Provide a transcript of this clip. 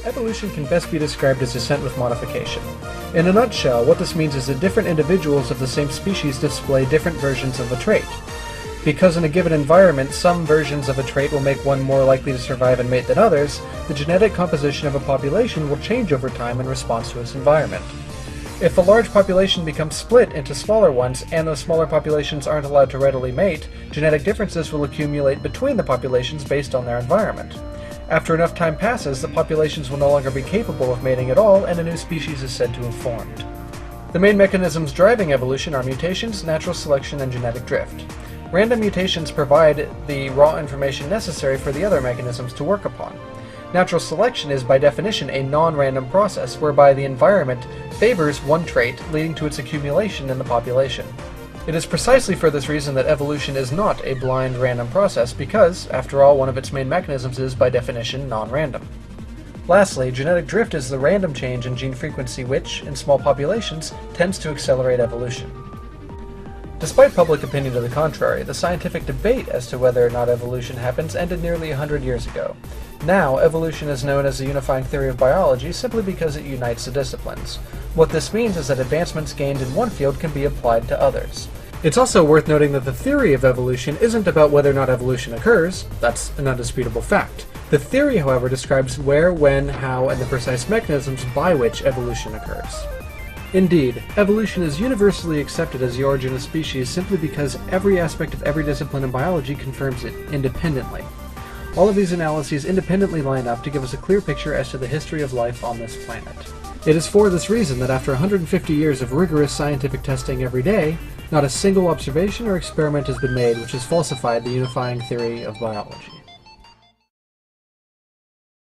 evolution can best be described as descent with modification. In a nutshell, what this means is that different individuals of the same species display different versions of a trait. Because in a given environment, some versions of a trait will make one more likely to survive and mate than others, the genetic composition of a population will change over time in response to its environment. If a large population becomes split into smaller ones, and those smaller populations aren't allowed to readily mate, genetic differences will accumulate between the populations based on their environment. After enough time passes, the populations will no longer be capable of mating at all, and a new species is said to have formed. The main mechanisms driving evolution are mutations, natural selection, and genetic drift. Random mutations provide the raw information necessary for the other mechanisms to work upon. Natural selection is by definition a non-random process whereby the environment favors one trait, leading to its accumulation in the population. It is precisely for this reason that evolution is not a blind random process because, after all, one of its main mechanisms is by definition non-random. Lastly, genetic drift is the random change in gene frequency which, in small populations, tends to accelerate evolution. Despite public opinion to the contrary, the scientific debate as to whether or not evolution happens ended nearly 100 years ago. Now, evolution is known as the unifying theory of biology simply because it unites the disciplines. What this means is that advancements gained in one field can be applied to others. It's also worth noting that the theory of evolution isn't about whether or not evolution occurs. That's an undisputable fact. The theory, however, describes where, when, how, and the precise mechanisms by which evolution occurs. Indeed, evolution is universally accepted as the origin of species simply because every aspect of every discipline in biology confirms it independently. All of these analyses independently line up to give us a clear picture as to the history of life on this planet. It is for this reason that after 150 years of rigorous scientific testing every day, not a single observation or experiment has been made which has falsified the unifying theory of biology.